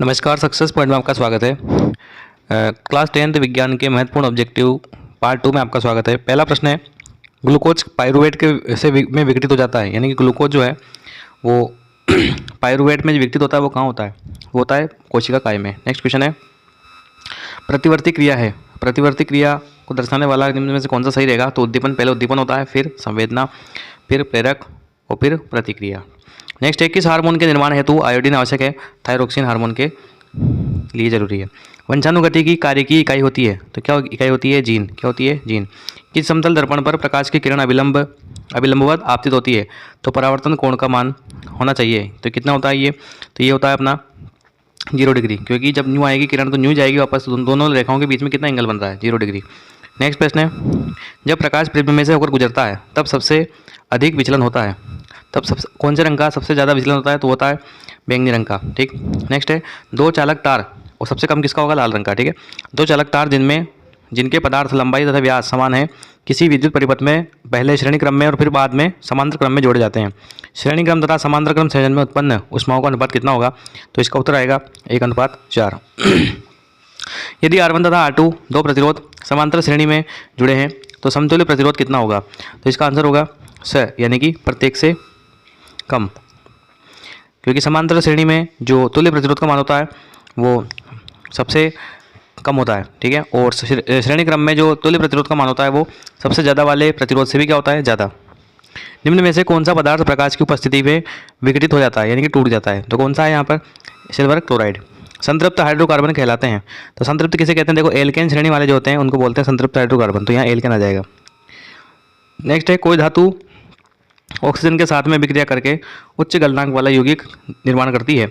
नमस्कार, success point में आपका स्वागत है। क्लास 10th विज्ञान के महत्वपूर्ण ऑब्जेक्टिव पार्ट 2 में आपका स्वागत है। पहला प्रश्न है, ग्लूकोज पायरुवेट में विघटित हो जाता है, यानी कि ग्लूकोज जो है वो पायरुवेट में जो विघटित होता है वो कहाँ होता है? वो होता है कोशिका काय में। नेक्स्ट क्वेश्चन है, प्रतिवर्ती क्रिया है, प्रतिवर्ती क्रिया को दर्शाने वाला निम्न में से कौन सा सही रहेगा? तो उद्दीपन, पहले उद्दीपन होता है, फिर संवेदना, फिर प्रेरक और फिर प्रतिक्रिया। नेक्स्ट है, किस हार्मोन के निर्माण हेतु आयोडीन आवश्यक है? थायरोक्सिन हार्मोन के लिए जरूरी है। वंशानुगति की कार्य की इकाई होती है, तो क्या इकाई होती है? जीन। क्या होती है? जीन। किस समतल दर्पण पर प्रकाश की किरण अविलंबवत आपतित होती है? तो परावर्तन कोण का मान होना चाहिए, तो कितना होता है ये? तो ये होता है अपना 0 डिग्री, क्योंकि जब न्यू आएगी किरण तो न्यू जाएगी वापस, तो दोनों रेखाओं के बीच में कितना एंगल बन रहा है? 0 डिग्री। नेक्स्ट प्रश्न है, जब प्रकाश प्रिज्म में से होकर गुजरता है तब सबसे अधिक विचलन होता है, तब सबसे कौन से रंग का सबसे ज़्यादा विचलन होता है? तो होता है बैंगनी रंग का। ठीक। नेक्स्ट है, दो चालक तार और सबसे कम किसका होगा? लाल रंग का। ठीक है। दो चालक तार जिनके पदार्थ लंबाई तथा व्यास समान है किसी विद्युत परिपथ में पहले श्रेणी क्रम में और फिर बाद में समांतर क्रम में जोड़े जाते हैं। श्रेणी क्रम तथा समांतर क्रम संयोजन में उत्पन्न ऊष्माओं का अनुपात कितना होगा? तो इसका उत्तर आएगा 1:4। यदि R1 तथा R2 दो प्रतिरोध समांतर श्रेणी में जुड़े हैं तो समतुल्य प्रतिरोध कितना होगा? तो इसका आंसर होगा यानी कि प्रत्येक से कम, क्योंकि समांतर श्रेणी में जो तुल्य प्रतिरोध का मान होता है वो सबसे कम होता है। ठीक है। और श्रेणी क्रम में जो तुल्य प्रतिरोध का मान होता है वो सबसे ज़्यादा वाले प्रतिरोध से भी क्या होता है? ज़्यादा। निम्न में से कौन सा पदार्थ प्रकाश की उपस्थिति में विघटित हो जाता है, यानी कि टूट जाता है? तो कौन सा है यहाँ पर? Silver chloride. संतृप्त हाइड्रोकार्बन कहलाते हैं, तो संतृप्त किसे कहते हैं? देखो, एल्केन श्रेणी वाले जो होते हैं उनको बोलते हैं संतृप्त हाइड्रोकार्बन, तो यहाँ एल्केन आ जाएगा। नेक्स्ट है, कोई धातु ऑक्सीजन के साथ में विक्रिया करके उच्च गलनांक वाला यौगिक निर्माण करती है,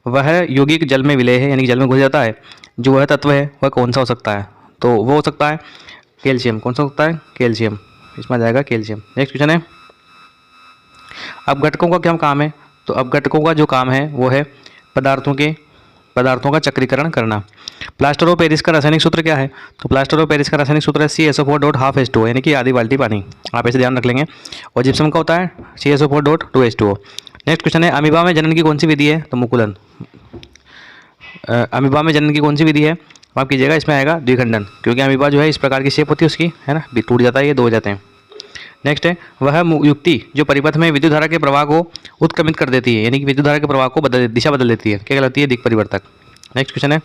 वह यौगिक जल में विलय है, यानी कि जल में घुल जाता है, जो वह तत्व है वह कौन सा हो सकता है? तो वो हो सकता है कैल्शियम। कौन सा हो सकता है? कैल्शियम। इसमें आ जाएगा कैल्शियम। नेक्स्ट क्वेश्चन है, अपघटकों का क्या काम है? तो अपघटकों का जो काम है वो है पदार्थों का चक्रीकरण करना। प्लास्टर ऑफ पेरिस का रासायनिक सूत्र क्या है? तो प्लास्टर ऑफ पेरिस का रासायनिक सूत्र है CaSO4.2H2O, यानी कि आधी बाल्टी पानी। आप ऐसे ध्यान रख लेंगे। और जिप्सम का होता है CaSO4.2H2O। नेक्स्ट क्वेश्चन है, अमीबा में जनन की कौन सी विधि है? तो मुकुलन। अमीबा में जनन की कौन सी विधि है? आप कीजिएगा, इसमें आएगा द्विखंडन, क्योंकि अमीबा जो है इस प्रकार की शेप होती है उसकी, है ना, टूट जाता है, ये दो हो जाते हैं। नेक्स्ट है, वह युक्ति जो परिपथ में विद्युत धारा के प्रवाह को उत्क्रमित कर देती है, यानी कि विद्युत धारा के प्रवाह को दिशा बदल देती है, क्या कहलाती है? दिक् परिवर्तक। नेक्स्ट क्वेश्चन है,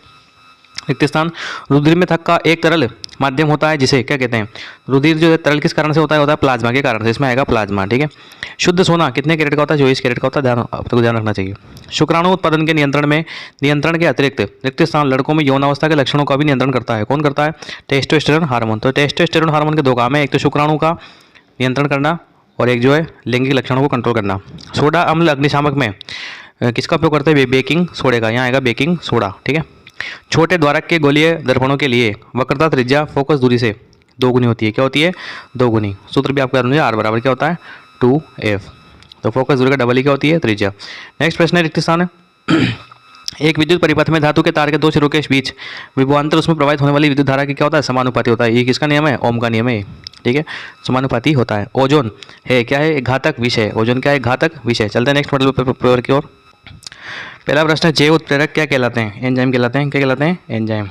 रिक्त स्थान, रुधिर में थक का एक तरल माध्यम होता है जिसे क्या कहते हैं? रुधिर जो है तरल किस कारण से होता है? प्लाज्मा के कारण से। इसमें आएगा प्लाज्मा। ठीक है। शुद्ध सोना कितने कैरेट का होता है? 24 कैरेट का होता है। आपको ध्यान रखना चाहिए। शुक्राणु उत्पादन के नियंत्रण के अतिरिक्त रिक्त स्थान लड़कों में यौनावस्था के लक्षणों का भी नियंत्रण करता है। कौन करता है? Testosterone hormone. तो टेस्टोस्टेरोन हार्मोन के दो काम है, एक तो शुक्राणु का नियंत्रण करना और एक जो है लैंगिक लक्षणों को कंट्रोल करना। सोडा अम्ल अग्निशामक में किसका उपयोग करते हैं? बेकिंग सोडे का। यहाँ आएगा बेकिंग सोडा। ठीक है। छोटे द्वारक के गोलीय दर्पणों के लिए वक्रता त्रिज्या फोकस दूरी से दोगुनी होती है। क्या होती है? दोगुनी। सूत्र भी आपको याद होना, R बराबर क्या होता है? 2F। तो फोकस दूरी का डबल ही क्या होती है? त्रिज्या। नेक्स्ट प्रश्न है, रिक्त स्थान है। एक विद्युत परिपथ में धातु के तार के दो सिरों के बीच विभवांतर उसमें प्रवाहित होने वाली विद्युत धारा की क्या होता है? समानुपाती होता है। ये किसका नियम है? ओम का नियम है। ठीक है, समानुपाती होता है। ओजोन है क्या है? घातक विषय। ओजोन क्या है? घातक विषय। चलते हैं नेक्स्ट मॉडल पेपर की ओर। पहला प्रश्न है, जैव उत्प्रेरक क्या कहलाते हैं? एंजाइम कहलाते हैं। क्या कहलाते हैं? एंजाइम।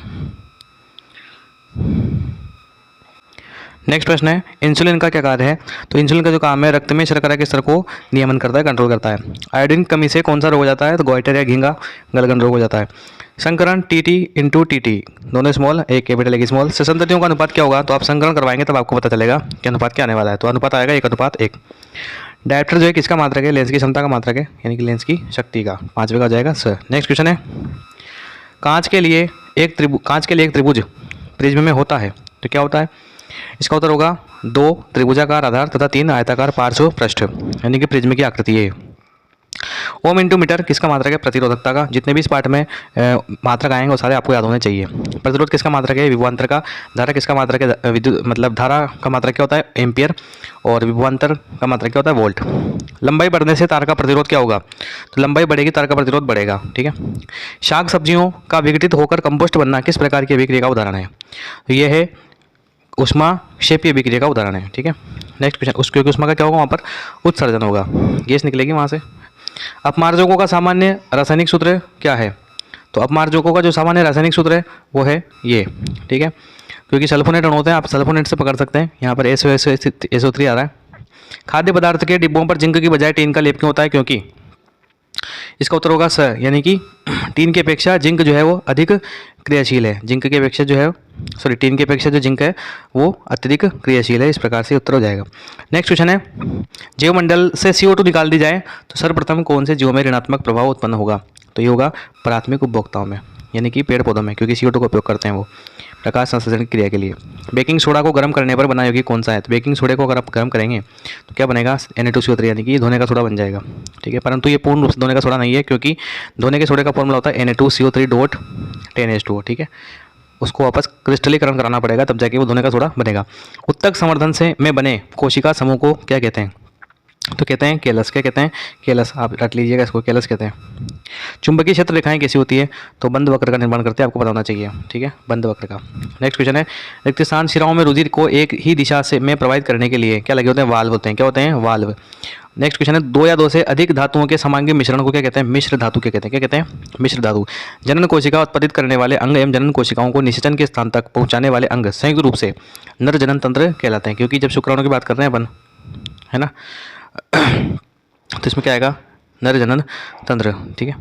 नेक्स्ट प्रश्न है, इंसुलिन का क्या कार्य है? तो इंसुलिन का जो काम है, रक्त में शर्करा के स्तर को नियमन करता है, कंट्रोल करता है। आयोडीन कमी से कौन सा रोग हो जाता है? तो गोइटर या घींगा गलगन रोग हो जाता है। संकरण TT/TT दोनों स्मॉल, एक कैपिटल एक स्मॉल से संततियों का अनुपात क्या होगा? तो आप संकरण करवाएंगे तब आपको पता चलेगा कि अनुपात क्या आने वाला है। तो अनुपात आएगा 1:1। डायप्टर जो है किसका मात्रक है? लेंस की क्षमता का मात्रक है, यानी कि लेंस की शक्ति का। 5वें का हो जाएगा सर। नेक्स्ट क्वेश्चन है, कांच के लिए एक त्रिभुज प्रिज्म में होता है तो क्या होता है? इसका उत्तर होगा 2 त्रिभुजाकार आधार तथा 3 आयताकार पार्श्व पृष्ठ, यानी कि प्रिज्म की आकृति है। ओम इंटू मीटर किसका मात्रक है? प्रतिरोधकता का। जितने भी इस पार्ट में मात्रक आएंगे वो सारे आपको याद होने चाहिए। प्रतिरोध किसका मात्रक है? विभवांतर का। धारा किसका मात्रक है? विद्युत मतलब धारा का मात्रक क्या होता है? एम्पियर। और विभवांतर का मात्रक क्या होता है? वोल्ट। लंबाई बढ़ने से तार का प्रतिरोध क्या होगा? तो लंबाई बढ़ेगी, तार का प्रतिरोध बढ़ेगा। ठीक है। शाक सब्जियों का विघटित होकर कंपोस्ट बनना किस प्रकार की अभिक्रिया का उदाहरण है? तो यह है उष्मा क्षेपीय अभिक्रिया का उदाहरण है। ठीक है। नेक्स्ट क्वेश्चन, क्योंकि उष्मा का क्या होगा? वहाँ पर उत्सर्जन होगा, गैस निकलेगी वहाँ से। अपमार्जकों का सामान्य रासायनिक सूत्र क्या है? तो अपमार्जकों का जो सामान्य रासायनिक सूत्र है वो है ये, ठीक है, क्योंकि सल्फोनेट अणु होते हैं, आप सल्फोनेट से पकड़ सकते हैं। यहाँ पर SO3 आ रहा है। खाद्य पदार्थ के डिब्बों पर जिंक की बजाय टीन का लेप क्यों होता है? क्योंकि इसका उत्तर होगा स, यानी कि टीन की अपेक्षा जिंक जो है वो अधिक क्रियाशील है। जिंक की अपेक्षा जो है, सॉरी, टीन की अपेक्षा जो जिंक है वो अत्यधिक क्रियाशील है। इस प्रकार से उत्तर हो जाएगा। नेक्स्ट क्वेश्चन है, जीवमंडल से CO2 निकाल दी जाए तो सर्वप्रथम कौन से जीवों में ऋणात्मक प्रभाव उत्पन्न होगा? तो ये होगा प्राथमिक उपभोक्ताओं में, यानी कि पेड़ पौधों में, क्योंकि CO2 का उपयोग करते हैं वो प्रकाश संश्लेषण की क्रिया के लिए। बेकिंग सोडा को गर्म करने पर बना यौगिक कौन सा है? तो बेकिंग सोडे को अगर आप गर्म करेंगे तो क्या बनेगा? Na2CO3, यानी कि धोने का सोडा बन जाएगा, ठीक है। परंतु ये पूर्ण रूप से धोने का सोडा नहीं है, क्योंकि धोने के सोडे का फॉर्मूला होता है Na2CO3.10H2O, ठीक है। उसको वापस क्रिस्टलीकरण कराना पड़ेगा, तब जाके वो धोने का सोडा बनेगा। उत्तक संवर्धन से में बने कोशिका समूह को क्या कहते हैं? तो कहते हैं केलस। क्या कहते हैं? केलस। आप रट लीजिएगा इसको, केलस कहते हैं। चुंबकीय क्षेत्र रेखाएं कैसी होती है? तो बंद वक्र का निर्माण करते हैं, आपको पता होना चाहिए, ठीक है, बंद वक्र का। नेक्स्ट क्वेश्चन है, रिक्त स्थान शिराओं में रुधिर को एक ही दिशा से में प्रवाहित करने के लिए क्या लगे होते हैं? वाल्व होते हैं। क्या होते हैं? वाल्व। नेक्स्ट क्वेश्चन है, 2 या 2 से अधिक धातुओं के समांगी मिश्रण को क्या कहते हैं? मिश्र धातु क्या कहते हैं? क्या कहते हैं? मिश्र धातु। जनन कोशिका उत्पादित करने वाले अंग एवं जनन कोशिकाओं को निषेचन के स्थान तक पहुंचाने वाले अंग संयुक्त रूप से नर जनन तंत्र कहलाते हैं, क्योंकि जब शुक्राणु की बात कर रहे हैं अपन, है ना, तो इसमें क्या आएगा? नर जनन तंत्र, ठीक है।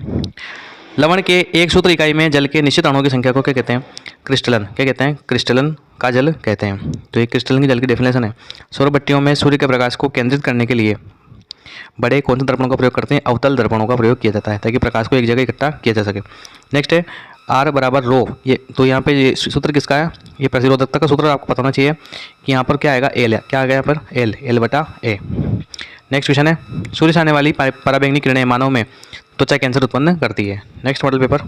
लवण के एक सूत्र इकाई में जल के निश्चित अणुओं की संख्या को क्या कहते हैं? क्रिस्टलन। क्या कहते हैं? क्रिस्टलन का जल कहते हैं। तो ये क्रिस्टलन की जल की डेफिनेशन है। सौर भट्टियों में सूर्य के प्रकाश को केंद्रित करने के लिए बड़े कौन से दर्पणों का प्रयोग करते हैं? अवतल दर्पणों का प्रयोग किया जाता है, ताकि प्रकाश को एक जगह इकट्ठा किया जा सके। नेक्स्ट है R बराबर रो। ये तो यहाँ पे ये सूत्र किसका है? ये प्रतिरोधकता का सूत्र आपको पता होना चाहिए कि यहाँ पर क्या आएगा? एल है। क्या आ गया यहाँ पर? L/A। नेक्स्ट क्वेश्चन है, सूर्य से आने वाली पराबैंगनी किरणें मानव में त्वचा कैंसर उत्पन्न करती है। नेक्स्ट मॉडल पेपर,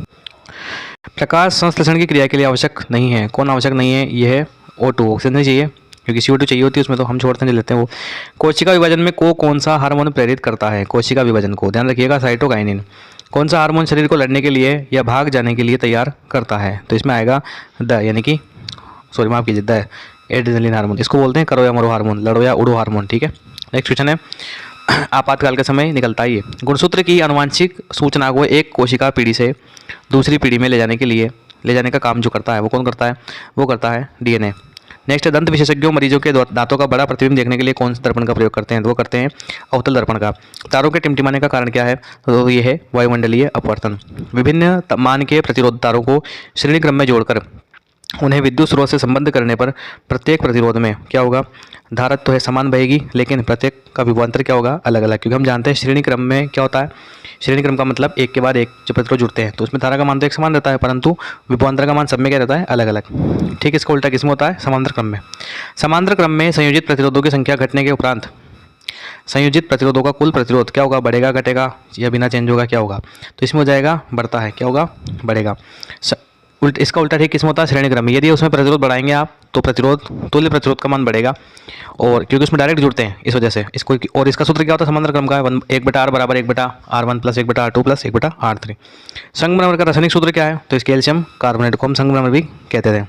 प्रकाश संश्लेषण की क्रिया के लिए आवश्यक नहीं है। कौन आवश्यक नहीं है? ये है O2, ऑक्सीजन नहीं चाहिए, क्योंकि CO2 चाहिए होती है उसमें, तो हम छोड़ते नहीं लेते हैं वो। कोशिका विभाजन में कौन सा हार्मोन प्रेरित करता है? कोशिका विभाजन को ध्यान रखिएगा, साइटोकाइनिन। कौन सा हार्मोन शरीर को लड़ने के लिए या भाग जाने के लिए तैयार करता है? तो इसमें आएगा द, यानी कि सॉरी माफ कीजिए, द एड्रेनलिन हार्मोन। इसको बोलते हैं करो या मरो हार्मोन, लड़ो या उड़ो हार्मोन, ठीक है। नेक्स्ट क्वेश्चन है, आपातकाल के समय निकलता है ये। गुणसूत्र की आनुवांशिक सूचना को एक कोशिका पीढ़ी से दूसरी पीढ़ी में ले जाने का काम जो करता है वो कौन करता है? वो करता है DNA। नेक्स्ट, दंत विशेषज्ञों मरीजों के दांतों का बड़ा प्रतिबिंब देखने के लिए कौन से दर्पण का प्रयोग करते हैं? तो वो करते हैं अवतल दर्पण का। तारों के टिमटिमाने का कारण क्या है? तो ये है वायुमंडलीय अपवर्तन। विभिन्न मान के प्रतिरोध तारों को श्रेणी क्रम में जोड़कर उन्हें विद्युत स्रोत से संबद्ध करने पर प्रत्येक प्रतिरोध में क्या होगा? धारक तो है समान बहेगी, लेकिन प्रत्येक का विभवांतर क्या होगा? अलग अलग, क्योंकि हम जानते हैं श्रेणी क्रम में क्या होता है? श्रेणी क्रम का मतलब एक के बाद एक जो प्रतिरोध जुड़ते हैं, तो उसमें धारा का मान तो एक समान रहता है, परंतु विभवांतर का मान सब में क्या रहता है? अलग अलग। ठीक, इसका उल्टा किसमें होता है? समांतर क्रम में। समांतर क्रम में संयोजित प्रतिरोधों की संख्या घटने के उपरांत संयोजित प्रतिरोधों का कुल प्रतिरोध क्या होगा? बढ़ेगा, घटेगा या बिना चेंज होगा? क्या होगा? तो इसमें हो जाएगा बढ़ता है। क्या होगा? बढ़ेगा। इसका उल्टा ठीक किसमें होता है? श्रेणी क्रम में। यदि उसमें प्रतिरोध बढ़ाएंगे आप तो तुल्य प्रतिरोध का मान बढ़ेगा, और क्योंकि उसमें डायरेक्ट जुड़ते हैं इस वजह से इसको। और इसका सूत्र क्या होता है? समांतर क्रम का 1/r बराबर 1/r1 plus 1/r2 plus 1/r3। संगमरमर का रासायनिक सूत्र क्या है? तो इस कैल्शियम कार्बोनेट को हम संगमरमर भी कहते थे।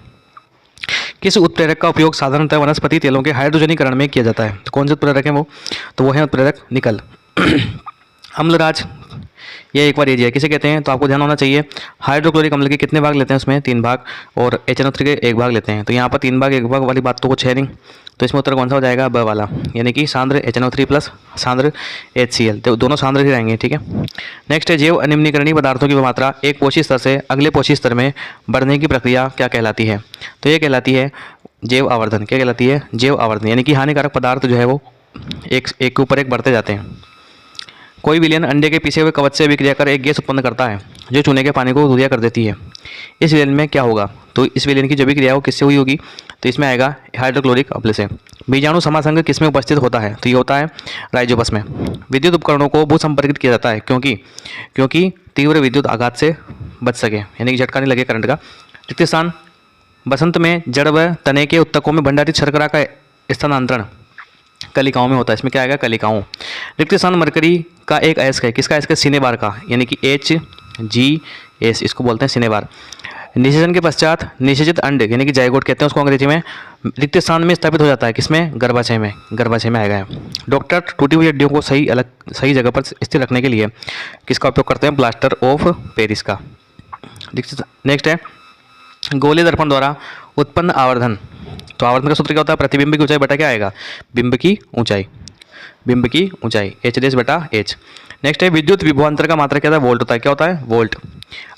किस उत्प्रेरक का उपयोग साधारणतः वनस्पति तेलों के हाइड्रोजनीकरण में किया जाता है? तो कौन से उत्प्रेरक हैं वो? तो वो है उत्प्रेरक निकल। अम्लराज, ये एक बार ये किसे कहते हैं? तो आपको ध्यान होना चाहिए, हाइड्रोक्लोरिक अम्ल के कितने भाग लेते हैं? उसमें 3 भाग, और HNO3 के 1 भाग लेते हैं। तो यहाँ पर 3 भाग 1 भाग वाली बात तो कुछ है नहीं, तो इसमें उत्तर कौन सा हो जाएगा? ब वाला, यानी कि सांद्र HNO3 प्लस सांद्र HCl, तो दोनों सांद्र ही रहेंगे, ठीक है। नेक्स्ट है, जैव अनिम्नीकरणीय पदार्थों की मात्रा एक पोषी स्तर से अगले पोषी स्तर में बढ़ने की प्रक्रिया क्या कहलाती है? तो ये कहलाती है जैव आवर्धन। क्या कहलाती है? जैव आवर्धन, यानी कि हानिकारक पदार्थ जो है वो एक के ऊपर एक बढ़ते जाते हैं। कोई विलयन अंडे के पीछे हुए कवच से अभिक्रिया कर एक गैस उत्पन्न करता है जो चूने के पानी को दूधिया कर देती है। इस विलयन में क्या होगा? तो इस विलयन की जो भी क्रिया हो किससे हुई होगी? तो इसमें आएगा हाइड्रोक्लोरिक अम्ल से। बीजाणु समासंग किसमें उपस्थित होता है? तो ये होता है राइजोपस में। विद्युत उपकरणों को भू संपर्कित किया जाता है क्योंकि तीव्र विद्युत आघात से बच सके, यानी कि झटका नहीं लगे करंट का। रिक्त स्थान, बसंत में जड़ व तने के उत्तकों में भंडारित शर्करा का स्थानांतरण कलिकाओं में होता है। इसमें क्या आएगा? कलिकाओं। रिक्त स्थान मरकरी का एक अयस्क है। किसका अयस्क है? सिनेबार का, यानी कि HGS, इसको बोलते हैं सिनेबार। निषेचन के पश्चात निषेचित अंड, यानी कि जाइगोट कहते हैं उसको अंग्रेजी में, रिक्त स्थान में स्थापित हो जाता है। किसमें? गर्भाशय में। गर्भाशय में आएगा। डॉक्टर टूटी हुई हड्डियों को सही जगह पर स्थिर रखने के लिए किसका उपयोग करते हैं? प्लास्टर ऑफ पेरिस का। नेक्स्ट है गोलीय दर्पण द्वारा उत्पन्न आवर्धन। तो आवर्धन का सूत्र क्या होता है? प्रतिबिंब की ऊंचाई बटा क्या आएगा? बिंब की ऊंचाई, बिंब की ऊंचाई एच डैश बटा एच। नेक्स्ट है विद्युत विभवांतर का मात्रा क्या होता है? वोल्ट होता है। क्या होता है? वोल्ट।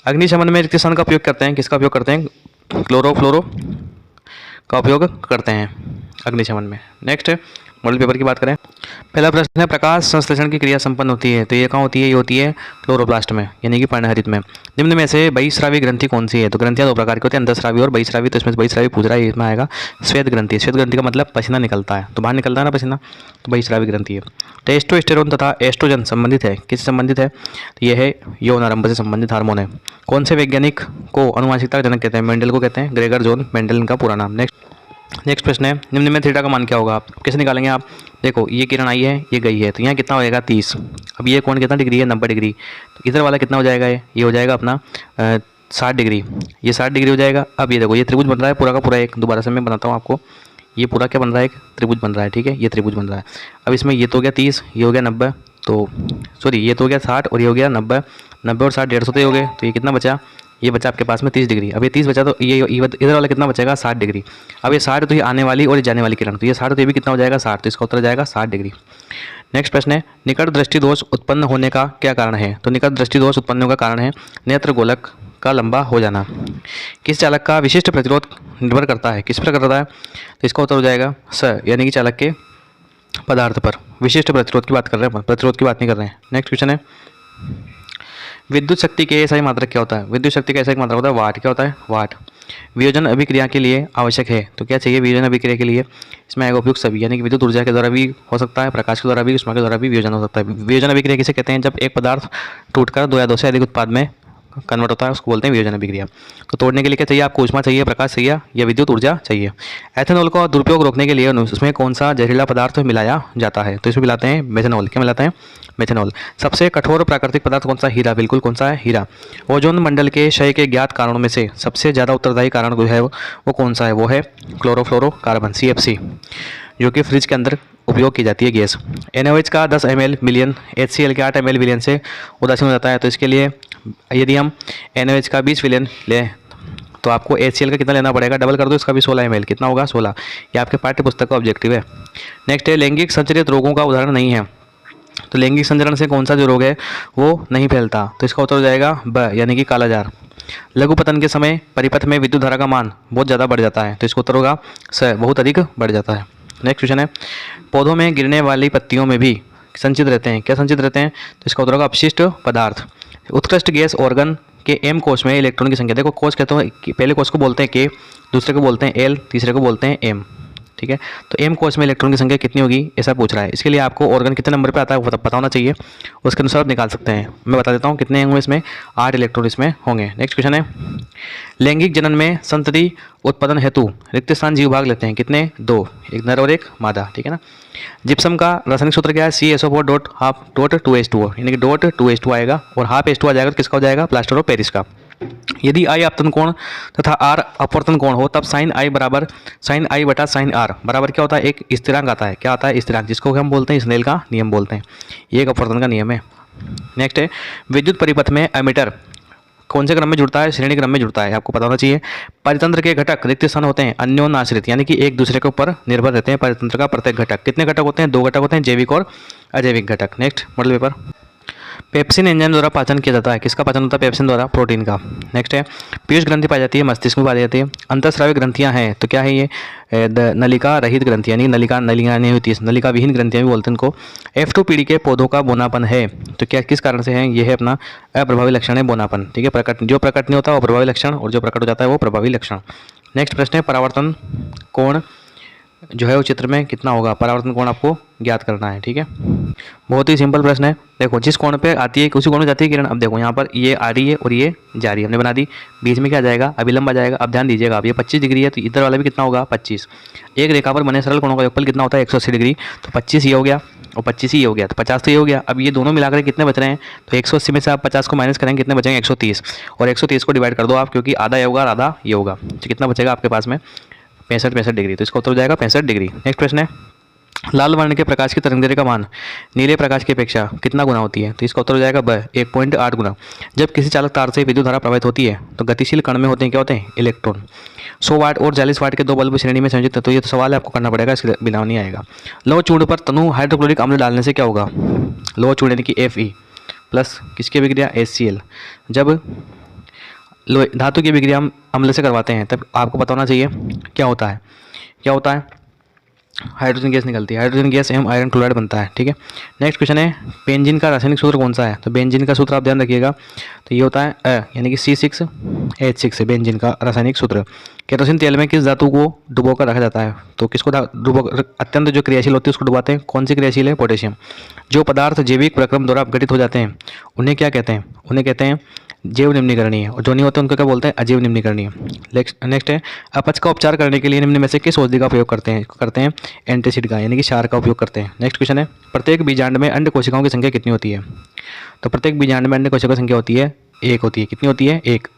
अग्निशमन में रिक्त स्थान का उपयोग करते हैं, किसका उपयोग करते हैं? क्लोरोफ्लोरो का उपयोग करते हैं अग्निशमन में। नेक्स्ट मॉडल पेपर की बात करें, पहला प्रश्न है प्रकाश संश्लेषण की क्रिया संपन्न होती है, तो ये कहाँ होती है? ये होती है क्लोरोप्लास्ट में, यानी कि पर्णहरित में। निम्न में से बहिस्रावी ग्रंथि कौन सी है? तो ग्रंथियां दो प्रकार की होती है, अंतःस्रावी और बहिस्रावी। तो इसमें से बहिस्रावी पूछ रहा है, इसमें आएगा श्वेत ग्रंथि। श्वेत ग्रंथि का मतलब पसीना निकलता है, तो बाहर निकलता है ना पसीना, तो बहिस्रावी ग्रंथि है। टेस्टोस्टेरोन तथा एस्ट्रोजन संबंधित है, किससे संबंधित है? तो यह है यौन आरंभ से संबंधित हार्मोन है। कौन से वैज्ञानिक को अनुवांशिकता का जनक कहते हैं? मेंडल को कहते हैं, ग्रेगर जॉन मेंडल इनका पूरा नाम। नेक्स्ट प्रश्न है निम्न में थीटा का मान क्या होगा? आप कैसे निकालेंगे? आप देखो ये किरण आई है, ये गई है, तो यहाँ कितना हो जाएगा? 30। अब ये कोण कितना डिग्री है? 90 डिग्री। तो इधर वाला कितना हो जाएगा? ये हो जाएगा अपना 60 डिग्री। ये 60 डिग्री हो जाएगा। अब ये देखो ये त्रिभुज बन रहा है पूरा का पूरा, एक दोबारा से मैं बनाता हूँ आपको। ये पूरा क्या बन रहा है? एक त्रिभुज बन रहा है, ठीक है, ये त्रिभुज बन रहा है। अब इसमें ये तो हो गया 30, ये हो गया 90, तो सॉरी ये तो हो गया 60 और ये हो गया 90। 90 और 60 150 तो ये हो गए, तो ये कितना बचा? ये बचा आपके पास में 30 डिग्री। अब ये 30 बचा, तो ये इधर वाला कितना बचेगा? 60 डिग्री। अब ये 60 तो ये आने वाली और ये जाने वाली किरण, तो ये 60 तो ये भी कितना हो जाएगा? 60, तो इसका उत्तर जाएगा 60 डिग्री। नेक्स्ट प्रश्न है निकट दृष्टि दोष उत्पन्न होने का क्या कारण है? तो निकट दृष्टि दोष उत्पन्न होने का कारण है नेत्र गोलक का लंबा हो जाना। किस चालक का विशिष्ट प्रतिरोध निर्भर करता है? किस पर करता है? तो इसका उत्तर हो जाएगा स, यानी कि चालक के पदार्थ पर। विशिष्ट प्रतिरोध की बात कर रहे हैं, प्रतिरोध की बात नहीं कर रहे हैं। नेक्स्ट क्वेश्चन है विद्युत शक्ति के एसआई मात्रक क्या होता है? विद्युत शक्ति का एसआई मात्रक होता है वाट। क्या होता है? वाट। वियोजन अभिक्रिया के लिए आवश्यक है, तो क्या चाहिए वियोजन अभिक्रिया के लिए? इसमें आएगा उपयुक्त सभी, यानी कि विद्युत ऊर्जा के द्वारा भी हो सकता है, प्रकाश के द्वारा भी, उष्मा के द्वारा भी वियोजन हो सकता है। वियोजन अभिक्रिया किसे कहते हैं? जब एक पदार्थ टूटकर दो या दो से अधिक उत्पाद में कन्वर्ट होता है, उसको बोलते हैं वियोजन अभिक्रिया। तो तोड़ने के लिए क्या चाहिए आपको? उष्मा चाहिए, प्रकाश चाहिए या विद्युत ऊर्जा चाहिए। एथेनॉल का दुरुपयोग रोकने के लिए उसमें कौन सा जहरीला पदार्थ मिलाया जाता है? तो इसमें मिलाते हैं मेथनॉल। क्या मिलाते हैं? मेथनॉल। सबसे कठोर प्राकृतिक पदार्थ कौन सा? हीरा। बिल्कुल, कौन सा है? हीरा। ओजोन मंडल के क्षय के ज्ञात कारणों में से सबसे ज़्यादा उत्तरदायी कारण जो है वो कौन सा है? वो है क्लोरोफ्लोरोकार्बन, CFC, जो कि फ्रिज के अंदर उपयोग की जाती है गैस। NaOH का 10 ml मिलियन, HCl के 8 ml विलियन से उदासीन हो जाता है। तो इसके लिए यदि हम NaOH का 20 विलियन लें तो आपको HCl का कितना लेना पड़ेगा? डबल कर दो, इसका भी 16 ml। कितना होगा? 16। ये आपके पाठ्य पुस्तक का ऑब्जेक्टिव है। नेक्स्ट है लैंगिक संचरित रोगों का उदाहरण नहीं है, तो लैंगिक संचरण से कौन सा जो रोग है वो नहीं फैलता? तो इसका उत्तर हो जाएगा ब, यानी कि कालाजार। लघु पतन के समय परिपथ में विद्युत धारा का मान बहुत ज़्यादा बढ़ जाता है, तो इसका उत्तर होगा स, बहुत अधिक बढ़ जाता है। नेक्स्ट क्वेश्चन है पौधों में गिरने वाली पत्तियों में भी संचित रहते हैं, क्या संचित रहते हैं? तो इसका उत्तर होगा अपशिष्ट पदार्थ। उत्कृष्ट गैस ऑर्गन के M कोष में इलेक्ट्रॉन की संख्या, देखो कोष कहते हैं, पहले कोष को बोलते हैं K, दूसरे को बोलते हैं L, तीसरे को बोलते हैं M, ठीक है। तो M कोष में इलेक्ट्रॉन की संख्या कितनी होगी ऐसा पूछ रहा है। इसके लिए आपको ऑर्गन कितने नंबर पे आता है वो पता होना चाहिए, उसके अनुसार आप निकाल सकते हैं। मैं बता देता हूँ कितने होंगे इसमें, 8 इलेक्ट्रॉन इसमें होंगे। नेक्स्ट क्वेश्चन है लैंगिक जनन में संतति उत्पादन हेतु रिक्त स्थान जीव भाग लेते हैं कितने? 2, एक नर और एक मादा, ठीक है ना। जिप्सम का रासायनिक सूत्र क्या है? CaSO4.2H2O, यानी कि .2H2 आएगा और हाफ H2 आ जाएगा, तो किसका हो जाएगा? प्लास्टर ऑफ पेरिस का। यदि I आपतन कोण तथा R अपवर्तन कोण हो तब साइन I बराबर साइन I बटा साइन R बराबर क्या होता है? एक स्थिरांक आता है। क्या आता है? स्थिरांक, जिसको हम बोलते हैं स्नेल का नियम बोलते हैं। ये एक अपवर्तन का नियम है। नेक्स्ट है विद्युत परिपथ में एमीटर कौन से क्रम में जुड़ता है? श्रेणी क्रम में जुड़ता है, आपको पता होना चाहिए। परितंत्र के घटक रिक्त स्थान होते हैं अन्योन्याश्रित, यानी कि एक दूसरे के ऊपर निर्भर रहते हैं। परितंत्र का प्रत्येक घटक, कितने घटक होते हैं? 2 घटक होते हैं, जैविक और अजैविक घटक। Next model paper pepsin enzyme द्वारा पाचन किया जाता है, किसका पाचन होता है? पेप्सिन द्वारा, प्रोटीन का। नेक्स्ट है पीयूष ग्रंथि पाई जाती है मस्तिष्क में पाई जाती है। अंतःस्रावी ग्रंथियां हैं तो क्या है ये? नलिका रहित ग्रंथियां, यानी नलिका नहीं होती है, नलिका विहीन ग्रंथियां भी बोलते हैं इनको। F2 पीढ़ी के पौधों का बोनापन है तो क्या किस कारण से है? ये है अपना अप्रभावी लक्षण है बोनापन, ठीक है। प्रकट जो प्रकट नहीं होता वो प्रभावी लक्षण, और जो प्रकट हो जाता है वो प्रभावी लक्षण। नेक्स्ट प्रश्न है परावर्तन कोण जो है वो चित्र में कितना होगा? परावर्तन कोण आपको ज्ञात करना है, ठीक है। बहुत ही सिंपल प्रश्न है। देखो जिस कोण पे आती है उसी कोण में जाती है किरण। अब देखो यहाँ पर ये आ रही है और ये जा रही है, हमने बना दी। बीच में क्या आ जाएगा? अभिलंब आ जाएगा। अब ध्यान दीजिएगा, अब ये 25 डिग्री है तो इधर वाला भी कितना होगा? 25। एक रेखा पर बने सरल कोणों का योगफल कितना होता है? 180 डिग्री। तो 25 ये हो गया और 25 ही हो गया, तो 50 तो ये हो गया। अब ये दोनों मिलाकर कितने बच रहे हैं? तो 180 में से आप 50 को माइनस करेंगे, कितने बचेंगे? 130। और 130 को डिवाइड कर दो आप, क्योंकि आधा ये होगा और आधा ये होगा, तो कितना बचेगा आपके पास में? 65 डिग्री। तो इसका उत्तर हो जाएगा 65 डिग्री। नेक्स्ट प्रश्न है लाल वर्ण के प्रकाश की तरंगदैर्घ्य का मान नीले प्रकाश की अपेक्षा कितना गुना होती है? तो इसका उत्तर हो जाएगा ब 1.8 गुना। जब किसी चालक तार से विद्युत धारा प्रवाहित होती है तो गतिशील कण में होते हैं क्या होते हैं? इलेक्ट्रॉन। 100 वाट और 40 वाट के दो बल्ब श्रेणी में संयोजित है, तो ये तो सवाल आपको करना पड़ेगा, इसके बिना नहीं आएगा। लौह चूर्ण पर तनु हाइड्रोक्लोरिक अम्ल डालने से क्या होगा? लौह चूर्ण यानी कि Fe प्लस किसकी अभिक्रिया? HCl। जब धातु की अभिक्रिया हम अम्ल से करवाते हैं तब आपको पता होना चाहिए क्या होता है? क्या होता है? हाइड्रोजन गैस निकलती है, हाइड्रोजन गैस एवं आयरन क्लोराइड बनता है। ठीक है, नेक्स्ट क्वेश्चन है बेंजीन का रासायनिक सूत्र कौन सा है? तो बेंजीन का सूत्र आप ध्यान रखिएगा, तो ये होता है यानी कि C6H6 है बेंजीन का रासायनिक सूत्र। केरोसिन तेल में किस धातु को डुबो कर रखा जाता है? तो किसको अत्यंत जो क्रियाशील होती है उसको डुबाते हैं, कौन सी क्रियाशील है? पोटेशियम। जो पदार्थ जैविक प्रक्रम द्वारा अपघटित हो जाते हैं उन्हें क्या कहते हैं? उन्हें कहते हैं जैव निम्नीकरणीय, और जो नहीं होते उनको क्या बोलते हैं? अजैव निम्नीकरणीय। नेक्स्ट है अपच का उपचार करने के लिए निम्न में से किस औषधि का उपयोग करते हैं? एंटासिड का यानी कि क्षार का उपयोग करते हैं। नेक्स्ट क्वेश्चन है प्रत्येक बीजांड में अंड कोशिकाओं की संख्या कितनी होती है? तो प्रत्येक बीजांड में अंड कोशिकाओं की संख्या होती है 1 होती है। कितनी होती है? 1।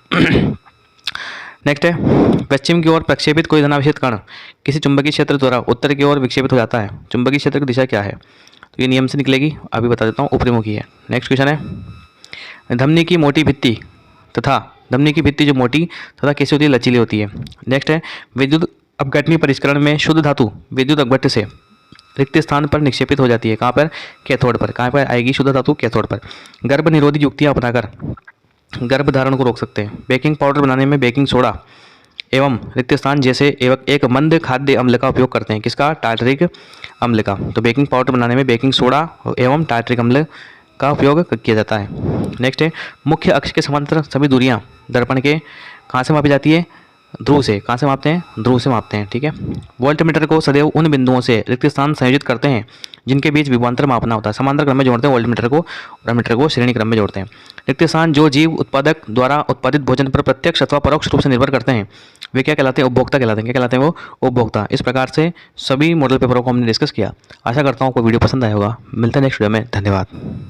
नेक्स्ट है पश्चिम की ओर प्रक्षेपित कोई धनावेशित कण किसी चुंबकीय क्षेत्र द्वारा उत्तर की ओर विक्षेपित हो जाता है, चुंबकीय क्षेत्र की दिशा क्या है? तो ये नियम से निकलेगी, अभी बता देता हूँ, ऊपरीमुखी है। नेक्स्ट क्वेश्चन है धमनी की मोटी भित्ति तथा धमनी की भित्ति जो मोटी तथा कैसी होती है? लचीली होती है। नेक्स्ट है विद्युत अपघटनीय परिष्करण में शुद्ध धातु विद्युत अपघट्य से रिक्त स्थान पर निक्षेपित हो जाती है। कहाँ पर? कैथोड पर। कहाँ पर आएगी शुद्ध धातु? कैथोड पर। गर्भ निरोधी युक्तियाँ अपनाकर गर्भ धारण को रोक सकते हैं। बेकिंग पाउडर बनाने में बेकिंग सोडा एवं रिक्त स्थान जैसे एक मंद खाद्य अम्ल का उपयोग करते हैं। किसका? टार्टरिक अम्ल का। तो बेकिंग पाउडर बनाने में बेकिंग सोडा एवं टार्टरिक अम्ल का उपयोग किया जाता है। नेक्स्ट है मुख्य अक्ष के समांतर सभी दूरियां दर्पण के कहाँ से मापी जाती है? ध्रुव से। कहाँ से मापते हैं? ध्रुव से मापते हैं। ठीक है, वोल्टमीटर को सदैव उन बिंदुओं से रिक्त स्थान संयोजित करते हैं जिनके बीच विभवांतर मापना होता है। समांतर क्रम में जोड़ते हैं वोल्टमीटर को और एमीटर को श्रेणी क्रम में जोड़ते हैं। रिक्त स्थान जो जीव उत्पादक द्वारा उत्पादित भोजन पर प्रत्यक्ष अथवा परोक्ष रूप से निर्भर करते हैं वे क्या कहलाते हैं? उपभोक्ता कहलाते हैं। क्या कहलाते हैं वो? उपभोक्ता। इस प्रकार से सभी मॉडल पेपरों को हमने डिस्कस किया। आशा करता हूँ कोई वीडियो पसंद आया होगा। मिलते हैं नेक्स्ट वीडियो में। धन्यवाद।